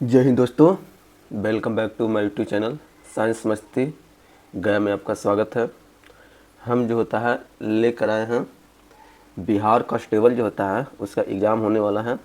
जय हिंद दोस्तों, welcome back to my YouTube channel science Masti गया में आपका स्वागत है। हम जो होता है लेकर आए हैं बिहार कांस्टेबल जो होता है उसका एग्ज़ाम होने वाला है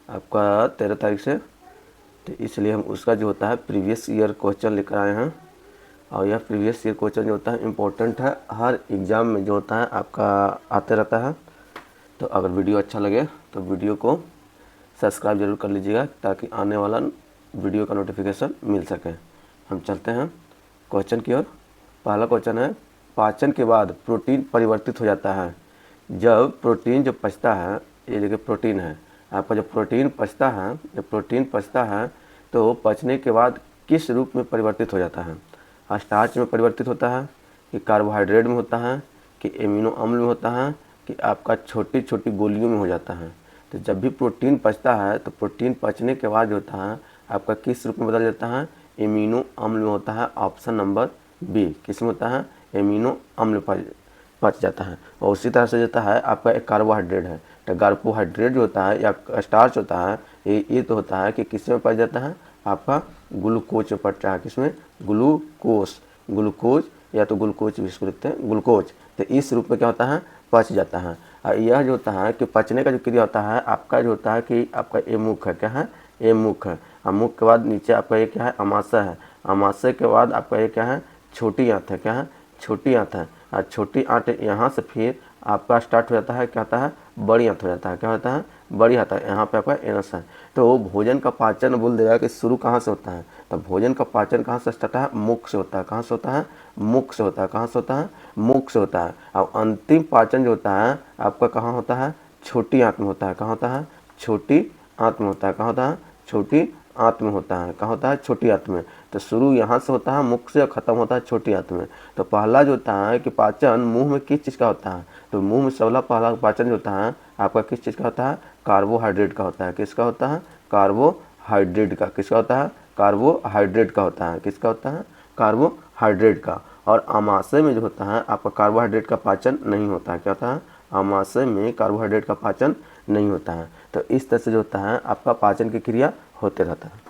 आपका 13 तारीख से। तो इसलिए हम उसका जो होता है प्रीवियस ईयर क्वेश्चन लेकर आए हैं। और यह प्रीवियस ईयर क्वेश्चन जो होता है इम्पोर्टेंट है, हर एग्ज़ाम में जो होता है आपका आते रहता है। तो अगर वीडियो अच्छा लगे तो वीडियो को सब्सक्राइब जरूर कर लीजिएगा ताकि आने वाला वीडियो का नोटिफिकेशन मिल सके। हम चलते हैं क्वेश्चन की ओर। पहला क्वेश्चन है, पाचन के बाद प्रोटीन परिवर्तित हो जाता है। जब प्रोटीन जो पचता है, ये देखिए प्रोटीन है आपका, जब प्रोटीन पचता है तो पचने के बाद किस रूप में परिवर्तित हो जाता है? स्टार्च में परिवर्तित होता है, कि कार्बोहाइड्रेट में होता है, कि एमिनो अम्ल में होता है, कि आपका छोटी छोटी गोलियों में हो जाता है। तो जब भी प्रोटीन पचता है तो प्रोटीन पचने के बाद जो होता है आपका किस रूप में बदल जाता है? एमिनो अम्ल में होता है। ऑप्शन नंबर बी, किस में होता है? एमिनो अम्ल पच जाता है। और उसी तरह से जाता है आपका एक कार्बोहाइड्रेट है, तो कार्बोहाइड्रेट जो होता है या स्टार्च होता है ये तो होता है कि किस में पच जाता है? आपका ग्लूकोज में पचता है। किसमें? ग्लूकोज या तो ग्लूकोज भी इसको लिखते हैं, ग्लूकोज। तो इस रूप में क्या होता है? पच जाता है। और यह जो होता है कि पचने का जो क्रिया होता है आपका जो होता है कि आपका ए मुख है, क्या है? ए मुख है। और मुख के बाद नीचे आपका ये क्या है? अमाशय है। अमाशय के बाद आपका ये क्या है? छोटी आंत है। क्या है? छोटी आंत है। और छोटी आंत यहाँ से फिर आपका स्टार्ट हो जाता है, क्या होता है? बड़ी आंत हो जाता है। क्या होता है? बड़ी आंत है। यहाँ पे आपका एनस है। तो भोजन का पाचन बोल देगा कि शुरू कहाँ से होता है? तो भोजन का पाचन कहाँ से स्टार्ट है? मुख से होता है। कहाँ से होता है? मुख से होता है। कहाँ से होता है? मुख से होता है। और अंतिम पाचन जो होता है आपका कहाँ होता है? छोटी आंत में होता है। कहाँ होता है? छोटी आंत में होता है। कहाँ होता है? छोटी आंत में होता है। कहाँ होता है? छोटी आंत में। तो शुरू यहाँ से होता है मुख से और ख़त्म होता है छोटी आंत में। तो पहला जो होता है कि पाचन मुंह में किस चीज़ का होता है? तो मुंह में पहला पाचन जो होता है आपका किस चीज़ का होता है? कार्बोहाइड्रेट का होता है। किसका होता है? कार्बोहाइड्रेट का। किसका होता है? कार्बोहाइड्रेट का होता है। किसका होता है? कार्बोहाइड्रेट का। और आमाशय में जो होता है आपका कार्बोहाइड्रेट का पाचन नहीं होता है। क्या होता है? आमाशय में कार्बोहाइड्रेट का पाचन नहीं होता है। तो इस तरह से जो होता है आपका पाचन की क्रिया होते रहता है।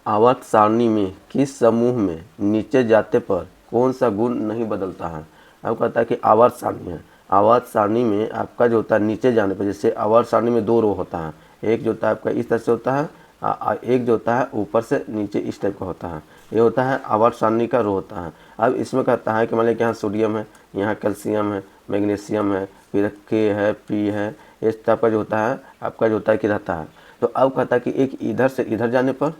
आवर्त सारणी में किस समूह में नीचे जाते पर कौन सा गुण नहीं बदलता है? अब कहता है कि आवर्त सारणी है। आवर्त सारणी में आपका जो होता है नीचे जाने पर, जैसे आवर्त सारणी में दो रो होता है, एक जो होता है आपका इस तरह से होता है, एक जो होता है ऊपर से नीचे इस टाइप का होता है। ये होता है आवर्त सारणी का रो होता है। अब इसमें कहता है कि मान लीजिए यहाँ सोडियम है, यहाँ कैल्शियम है, मैग्नीशियम है, फिर के है, पी है, इस टाइप का जो होता है आपका जो होता है कि रहता है। तो अब कहता है कि एक इधर से इधर जाने पर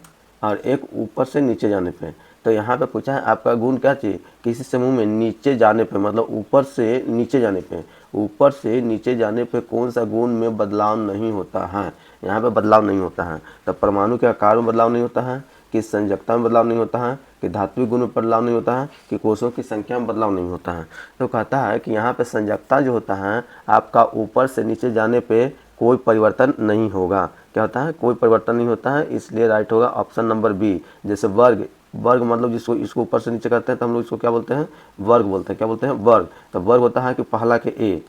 और एक ऊपर से नीचे जाने पे। तो यहाँ पे पूछा है आपका गुण क्या चाहिए? किसी समूह में नीचे जाने पे, मतलब ऊपर से नीचे जाने पे, ऊपर से नीचे जाने पे कौन सा गुण में बदलाव नहीं होता है? यहाँ पे बदलाव नहीं होता है। तो परमाणु के आकार में बदलाव नहीं होता है, कि संयोजकता में बदलाव नहीं होता है, कि धात्विक गुण में बदलाव नहीं होता है, कि कोषों की संख्या में बदलाव नहीं होता है। तो कहता है कि यहाँ पे संयोजकता जो होता है आपका ऊपर से नीचे जाने पे कोई परिवर्तन नहीं होगा। क्या होता है? कोई परिवर्तन नहीं होता है। इसलिए राइट होगा ऑप्शन नंबर बी। जैसे वर्ग, वर्ग मतलब जिसको इसको ऊपर से नीचे करते हैं तो हम लोग इसको क्या बोलते हैं? वर्ग बोलते हैं। क्या बोलते हैं? वर्ग। तो वर्ग होता है कि पहला के ए,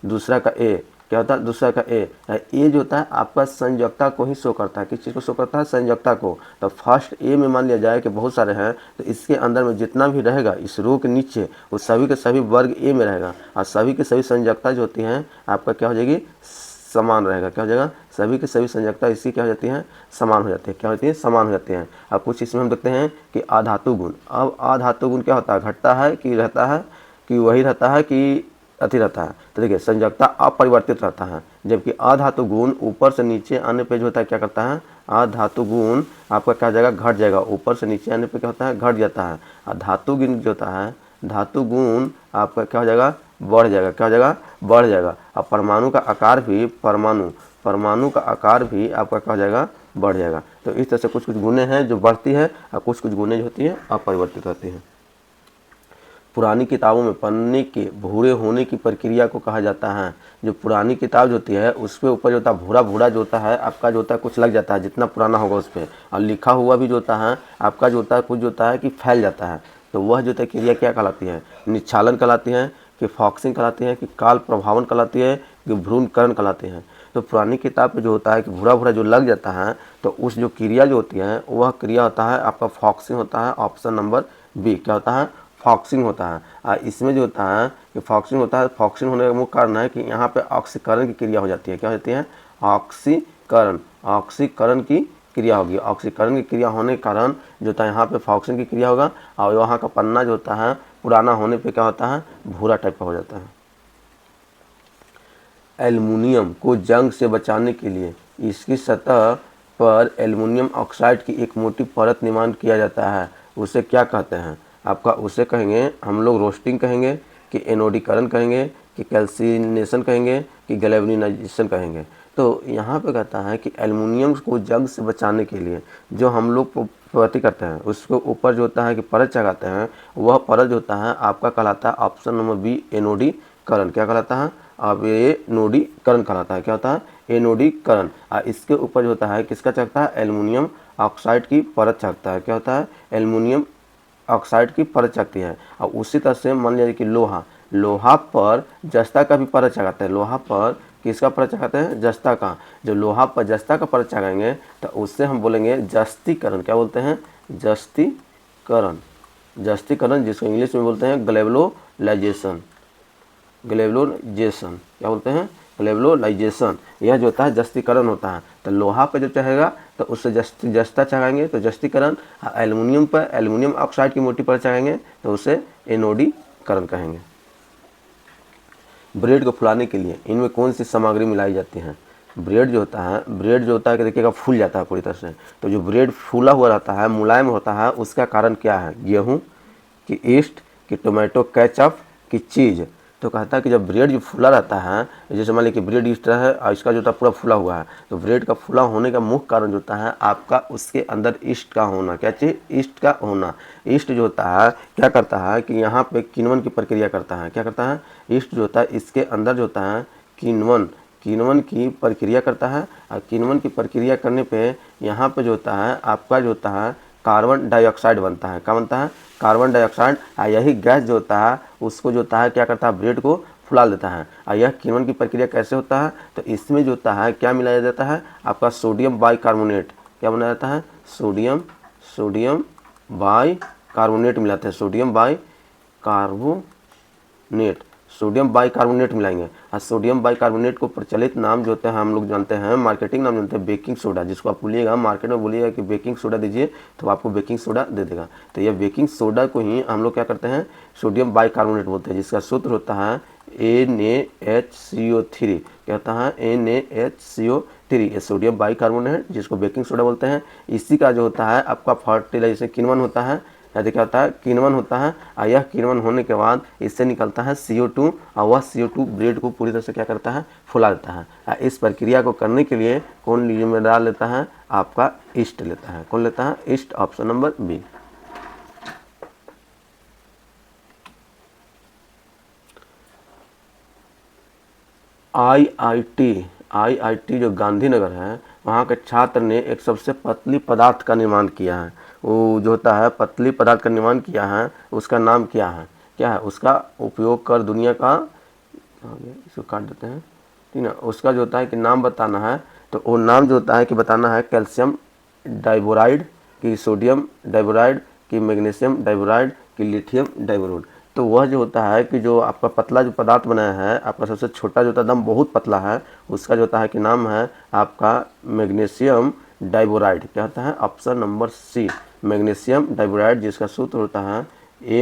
दूसरा का ए, क्या होता है? दूसरा का ए। ए जो होता है आपका संयोजकता को ही शो करता है। किस चीज़ को शो करता है? संयोजकता को। तो फर्स्ट ए में मान लिया जाए कि बहुत सारे हैं, तो इसके अंदर में जितना भी रहेगा इस रो के नीचे वो सभी के सभी वर्ग ए में रहेगा। और सभी के सभी संयोजकता जो होती हैं आपका क्या हो जाएगी? समान रहेगा। क्या हो जाएगा? सभी के सभी संयोजकता इसकी क्या हो जाती हैं? समान हो जाती है। क्या होती है? समान हो जाती हैं। अब कुछ इसमें हम देखते हैं कि अधातु गुण। अब अधातु गुण क्या होता है? घटता है कि रहता है, कि वही रहता है कि अति रहता है? तो देखिए संयोजकता अपरिवर्तित रहता है, जबकि अधातु गुण ऊपर से नीचे आने पे जो होता है क्या करता है? अधातु गुण आपका क्या जाएगा? घट जाएगा। ऊपर से नीचे आने पे क्या होता है? घट जाता है। और धातु गुण जो होता है, धातु गुण आपका क्या हो जाएगा? बढ़ जाएगा। क्या हो जाएगा? बढ़ जाएगा। और परमाणु का आकार भी, परमाणु का आकार भी आपका क्या हो जाएगा? बढ़ जाएगा। तो इस तरह से कुछ कुछ गुणें हैं जो बढ़ती है और कुछ कुछ गुणें जो होती हैं अपरिवर्तित रहती हैं। पुरानी किताबों में पन्ने के भूरे होने की प्रक्रिया को कहा जाता है। जो पुरानी किताब जो होती है उसके ऊपर जो होता है भूरा भूरा जो होता है आपका जो होता है कुछ लग जाता है, जितना पुराना होगा उस पर, और लिखा हुआ भी जो होता है आपका जो होता है कुछ जो होता है कि फैल जाता है। तो वह जो क्रिया क्या कहलाती है? निच्छालन कहलाती है, कि फॉक्सिंग कहलाती है, कि काल प्रभावन कहलाती है, कि भ्रूणकरण कहलाती है। तो तो पुरानी किताब पे जो होता है कि भूरा भूरा जो लग जाता है, तो उस जो क्रिया जो होती है वह क्रिया होता है आपका फॉक्सिंग होता है। ऑप्शन नंबर बी क्या होता है, फॉक्सिंग होता है। और इसमें जो होता है कि फॉक्सिंग होता है, फॉक्सिंग होने का मुख्य कारण है कि यहाँ पे ऑक्सीकरण की क्रिया हो जाती है। क्या होती है, ऑक्सीकरण, ऑक्सीकरण की क्रिया होगी। ऑक्सीकरण की क्रिया होने के कारण जो होता है यहाँ पे फॉक्सिंग की क्रिया होगा, और वहाँ का पन्ना जो होता है पुराना होने पे क्या होता है, भूरा टाइप का हो जाता है। एल्युमिनियम को जंग से बचाने के लिए इसकी सतह पर एल्युमिनियम ऑक्साइड की एक मोटी परत निर्माण किया जाता है। उसे क्या कहते हैं आपका, उसे कहेंगे हम लोग रोस्टिंग कहेंगे, कि एनोडीकरण कहेंगे, कि कैल्सिनेशन कहेंगे, कि गैल्वेनाइजेशन कहेंगे। तो यहाँ पे कहता है कि एल्युमिनियम को जंग से बचाने के लिए जो हम लोग प्रति करते हैं उसके ऊपर जो होता है कि परत चढ़ाते हैं, वह परत जो होता है आपका कहलाता है ऑप्शन नंबर बी एनोडीकरण। क्या कहलाता है, अब ये नोडीकरण कहलाता है। क्या होता है, एनोडीकरण। इसके ऊपर जो होता है किसका चढ़ता है, एल्युमिनियम ऑक्साइड की परत चढ़ता है। क्या होता है, एल्युमिनियम ऑक्साइड की परत चढ़ती है। और उसी तरह से मान लीजिए कि लोहा, लोहा पर जस्ता का भी परत चढ़ाते हैं। लोहा पर किसका परत चढ़ाते हैं, जस्ता का। जो लोहा पर जस्ता का परत चढ़ाएंगे तो उससे हम बोलेंगे जस्तीकरण। क्या बोलते हैं, जस्तीकरण। जस्तीकरण जिसको इंग्लिश में बोलते हैं ग्लेवलोलाइजेशन। ग्लेवलोलाइजेशन क्या बोलते हैं, ग्लेवलोलाइजेशन। यह जो होता है जस्तीकरण होता है। तो लोहा पे जब चढ़ेगा तो उससे जस्ता चढ़ाएंगे तो जस्तीकरण। एल्युमिनियम पर एल्युमिनियम ऑक्साइड की मोटी परत चढ़ाएंगे तो उसे एनोडीकरण कहेंगे। ब्रेड को फुलाने के लिए इनमें कौन सी सामग्री मिलाई जाती है। ब्रेड जो होता है, ब्रेड जो होता है कि देखिएगा फूल जाता है पूरी तरह से। तो जो ब्रेड फूला हुआ रहता है, मुलायम होता है, उसका कारण क्या है, गेहूँ कि ईस्ट कि टोमेटो केचप कि चीज़। तो कहता है कि जब ब्रेड जो फूला रहता है, जैसे मान लीजिए कि ब्रेड इस तरह है और इसका जो होता है पूरा फूला हुआ है, तो ब्रेड का फूला होने का मुख्य कारण जो होता है आपका उसके अंदर ईस्ट का होना। क्या चीज़, ईस्ट का होना। ईस्ट जो होता है क्या करता है कि यहाँ पे किण्वन की प्रक्रिया करता है। क्या करता है, ईस्ट जो होता है इसके अंदर जो होता है किण्वन की प्रक्रिया करता है। और किण्वन की प्रक्रिया करने पे यहाँ पे जो होता है आपका जो होता है कार्बन डाइऑक्साइड बनता है। क्या बनता है, कार्बन डाइऑक्साइड। और यही गैस जो होता है उसको जो होता है क्या करता है, ब्रेड को फुला देता है। और यह किण्वन की प्रक्रिया कैसे होता है, तो इसमें जो होता है क्या मिलाया जाता है आपका सोडियम बाइकार्बोनेट। क्या बनाया जाता है, सोडियम बाइकार्बोनेट मिलाते हैं। सोडियम बाइकार्बोनेट मिलाएंगे। और सोडियम बाइकार्बोनेट को प्रचलित नाम जो होते हैं हम लोग जानते हैं, मार्केटिंग नाम जानते हैं बेकिंग सोडा। जिसको आप बोलिएगा मार्केट में बोलिएगा कि बेकिंग सोडा दीजिए तो आपको बेकिंग सोडा दे देगा। तो यह बेकिंग सोडा को ही हम लोग क्या करते हैं, सोडियम बाइकार्बोनेट बोलते हैं, जिसका सूत्र होता है NaHCO3। क्या होता है, NaHCO3। ये सोडियम बाइकार्बोनेट जिसको बेकिंग सोडा बोलते हैं। इसी का जो होता है आपका फर्टिलाइजेशन किण्वन होता है, या क्या होता है, किण्वन होता है। और यह किण्वन होने के बाद इससे निकलता है CO2, और वह CO2 ब्रेड को पूरी तरह से क्या करता है, फुला देता है। इस प्रक्रिया को करने के लिए कौन जिम्मेदार लेता है, आपका ईस्ट लेता है। कौन लेता है, east. Option number B. IIT जो गांधीनगर है वहाँ के छात्र ने एक सबसे पतली पदार्थ का निर्माण किया है। वो जो होता है पतली पदार्थ का निर्माण किया है, उसका नाम क्या है, क्या है, उसका उपयोग कर दुनिया का, इसको काट देते हैं, ठीक ना। उसका जो होता है कि नाम बताना है, तो वो नाम जो होता है कि बताना है कैल्शियम डाइबोराइड, कि सोडियम डाइबोराइड, कि मैग्नीशियम डाइबोराइड, कि लिथियम डाइबोराइड। तो वह जो होता है कि जो आपका पतला जो पदार्थ बनाया है, आपका सबसे छोटा जो होता है एकदम बहुत पतला है, उसका जो होता है कि नाम है आपका मैग्नीशियम डाइबोराइड। क्या होता है, ऑप्शन नंबर सी, मैग्नीशियम डाइबोराइड, जिसका सूत्र होता है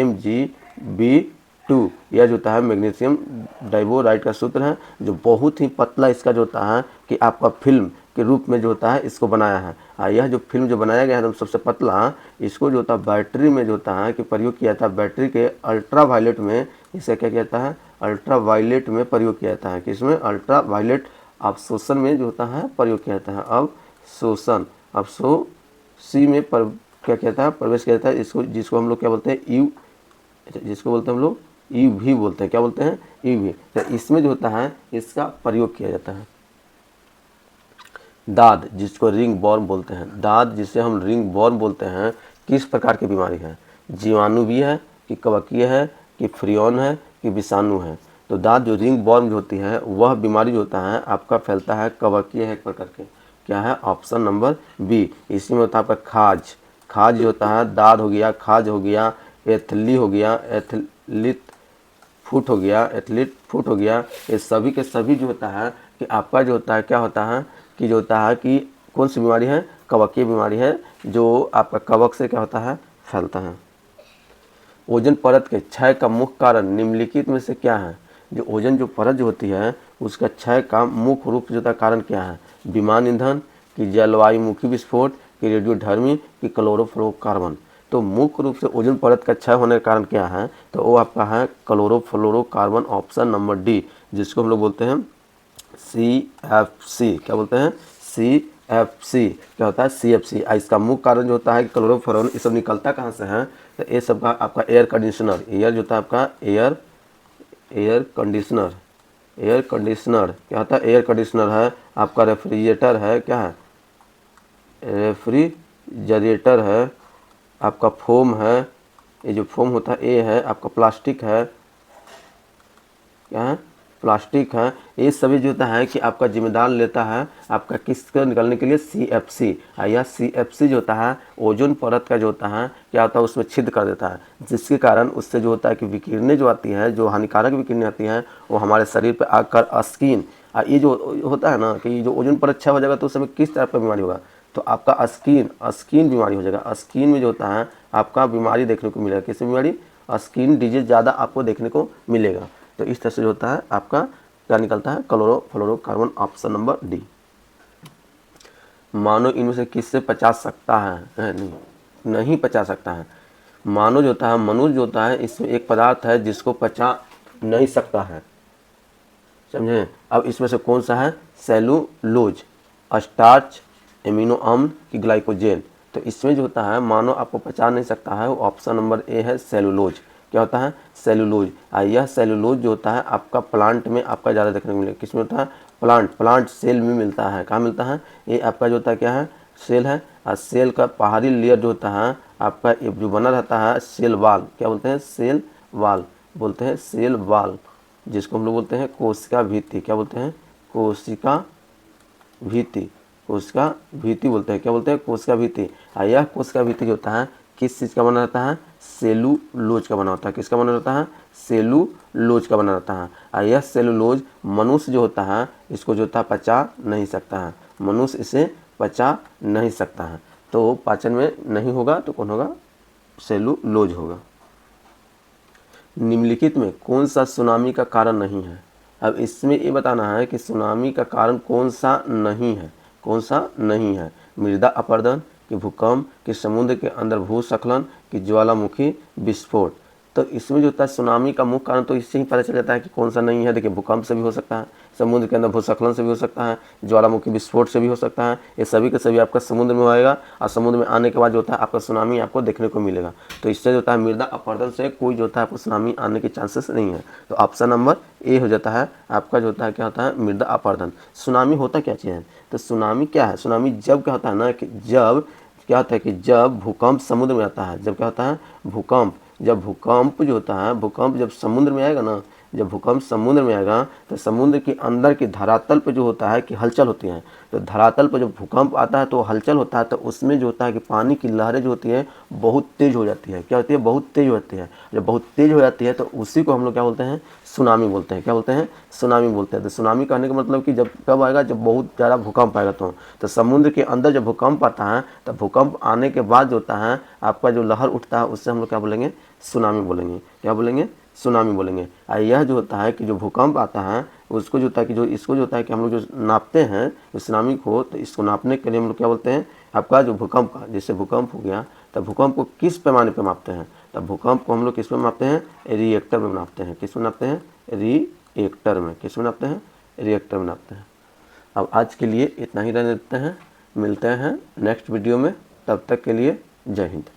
MgB2। यह जो होता है मैग्नीशियम डाइबोराइड का सूत्र है, जो बहुत ही पतला इसका जो होता है कि आपका फिल्म के रूप में जो होता है इसको बनाया है। यह जो फिल्म जो बनाया गया है सबसे पतला, इसको जो होता है बैटरी में जो होता है कि प्रयोग किया था। बैटरी के अल्ट्रावायलेट में इसे क्या किया जाता है, अल्ट्रावायलेट में प्रयोग किया जाता है। किसमें, अल्ट्रावायलेट अवशोषण में जो होता है प्रयोग किया जाता है। अवशोषी में क्या किया था, प्रवेश किया जाता है। इसको जिसको हम लोग क्या बोलते हैं, जिसको बोलते हैं हम लोग UV बोलते हैं। क्या बोलते हैं, UV। तो इसमें जो होता है इसका प्रयोग किया जाता है। दाद जिसको रिंग वॉर्म बोलते हैं, दाद जिसे हम रिंग वॉर्म बोलते हैं, किस प्रकार की बीमारी है, जीवाणु भी है, कि कवकीय है, कि फ्रियोन है, कि विषाणु है। तो दांत जो रिंग वर्म जो होती है वह बीमारी जो होता है आपका फैलता है कवकीय है प्रकार के, क्या है ऑप्शन नंबर बी। इसी में होता है आपका खाज, खाज जो होता है दाद हो गया, खाज हो गया, एथली हो गया, एथलीट फुट हो गया, एथलीट फुट हो गया, ये सभी के सभी जो होता है कि आपका जो होता है क्या होता है कि जो होता है कि कौन सी बीमारी है, कवकीय बीमारी है जो आपका कवक से क्या होता है फैलता है। ओजोन परत के क्षय का मुख्य कारण निम्नलिखित में से क्या है। जो ओजोन जो परत जो होती है उसका क्षय का मुख्य रूप से जो कारण क्या है, विमान ईंधन की जलवायुमुखी विस्फोट की रेडियोधर्मी की क्लोरोफ्लोरोकार्बन। तो मुख्य रूप से ओजोन परत का क्षय होने का कारण क्या है, तो वो आपका है क्लोरोफ्लोरोकार्बन ऑप्शन नंबर डी, जिसको हम लोग बोलते हैं CFC। क्या बोलते हैं, CFC। क्या होता है CFC। इसका मुख्य कारण जो होता है क्लोरोफ्लोरोन, ये सब निकलता कहाँ से है, तो ये सब का आपका एयर कंडीशनर, एयर जो होता है आपका एयर कंडीशनर क्या होता है, एयर कंडीशनर है आपका, रेफ्रिजरेटर है, क्या है रेफ्रिजरेटर है आपका, फोम है, ये जो फोम होता है ये है आपका, प्लास्टिक है, क्या है प्लास्टिक है। ये सभी जो होता है कि आपका जिम्मेदार लेता है आपका किसका निकलने के लिए, CFC। यह CFC जो होता है ओजोन परत का जो होता है क्या होता है उसमें छिद्र कर देता है, जिसके कारण उससे जो होता है कि विकिरणें जो आती है, जो हानिकारक विकिरणें आती हैं वो हमारे शरीर पर आकर स्किन, ये जो होता है ना कि जो ओजोन परत अच्छा हो जाएगा तो उस समय किस तरह का बीमारी होगा, तो आपका स्किन बीमारी हो जाएगा। स्किन में जो होता है आपका बीमारी देखने को मिलेगा, किस बीमारी, स्किन डिजीज ज़्यादा आपको देखने को मिलेगा। तो इस तरह से जो होता है आपका क्या निकलता है, क्लोरोफ्लोरोकार्बन ऑप्शन नंबर डी। मानव इनमें से किससे पचा सकता है, नहीं पचा सकता है। मानव जो होता है, मनुष्य जो होता है, इसमें एक पदार्थ है जिसको पचा नहीं सकता है, समझे। अब इसमें से कौन सा है, सेलुलोज, स्टार्च, एमिनो अम्ल की ग्लाइकोजेन। तो इसमें जो होता है मानव आपको पचा नहीं सकता है, वो ऑप्शन नंबर ए है सेलुलोज। क्या होता है, सेलुलोज। यह सेलुलोज जो होता है आपका प्लांट में आपका ज़्यादा देखने को मिलेगा, किसमें होता है, प्लांट सेल में मिलता है। कहाँ मिलता है, ये आपका जो होता है क्या है, सेल है, और सेल का बाहरी लेयर जो होता है आपका जो बना रहता है सेल वाल, क्या बोलते हैं, सेल वाल बोलते हैं, सेल वाल, जिसको हम लोग बोलते हैं कोशिका भित्ति। क्या बोलते हैं, कोशिका भित्ति, कोशिका भित्ति बोलते हैं, क्या बोलते हैं, कोशिका भित्ति। यह कोशिका भित्ति जो होता है किस चीज़ का बना रहता है, सेलुलोज का बना होता है। किसका बना रहता है, सेलुलोज का बना रहता है। और यह सेलुलोज मनुष्य जो होता है इसको जो होता है पचा नहीं सकता है, मनुष्य इसे पचा नहीं सकता है। तो पाचन में नहीं होगा तो कौन होगा, सेलुलोज होगा। निम्नलिखित में कौन सा सुनामी का कारण नहीं है। अब इसमें ये बताना है कि सुनामी का कारण कौन सा नहीं है, कौन सा नहीं है। मृदा अपरदन, कि भूकंप, कि समुद्र के अंदर भूस्खलन, कि ज्वालामुखी विस्फोट। तो इसमें जो होता है सुनामी का मुख्य कारण तो इससे ही पता चल जाता है कि कौन सा नहीं है। देखिए भूकंप से भी हो सकता है, समुद्र के अंदर भूस्खलन से भी हो सकता है, ज्वालामुखी विस्फोट से भी हो सकता है। ये सभी के सभी आपका समुद्र में आएगा और समुद्र में आने के बाद जो होता है आपका सुनामी आपको देखने को मिलेगा। तो इससे जो होता है मृदा अपरदन से कोई जो होता है आपको सुनामी आने के चांसेस नहीं है। तो ऑप्शन नंबर ए हो जाता है आपका जो होता है क्या होता है, मृदा अपरदन। सुनामी होता क्या चीज़ है, तो सुनामी क्या है, सुनामी जब क्या होता है ना कि जब क्या होता है कि जब भूकंप समुद्र में आता है, जब क्या होता है भूकंप, जब भूकंप जो होता है, भूकंप जब समुद्र में आएगा ना, जब भूकंप समुद्र में आएगा तो समुद्र के अंदर की धरातल पर जो होता है कि हलचल होती है। तो धरातल पर जब भूकंप आता है तो हलचल होता है, तो उसमें जो होता है कि पानी की लहरें जो होती है बहुत तेज़ हो जाती है। क्या होती है, बहुत तेज़ हो जाती है। जब बहुत तेज़ हो जाती है तो उसी को हम लोग क्या बोलते हैं, सुनामी बोलते हैं। क्या बोलते हैं, सुनामी बोलते हैं। तो सुनामी कहने का मतलब कि जब कब आएगा, जब बहुत ज़्यादा भूकंप आएगा। तो समुद्र के अंदर जब भूकंप आता है तो भूकंप आने के बाद जो होता है आपका जो लहर उठता है उससे हम लोग क्या बोलेंगे, सुनामी बोलेंगे। क्या बोलेंगे, सुनामी बोलेंगे। और यह जो होता है कि जो भूकंप आता है उसको जो होता है कि जो इसको जो होता है कि हम लोग जो नापते हैं इस सुनामी को, तो इसको नापने के लिए हम लोग क्या बोलते हैं, आपका जो भूकंप का, जैसे भूकंप हो गया तब भूकंप को किस पैमाने पर मापते हैं, तब भूकंप को हम लोग किस में मापते हैं, रिएक्टर में नापते हैं। किस में नापते हैं, रिएक्टर में। किस में नापते हैं, रिएक्टर में नापते हैं। अब आज के लिए इतना ही रहने देते हैं, मिलते हैं नेक्स्ट वीडियो में, तब तक के लिए जय हिंद।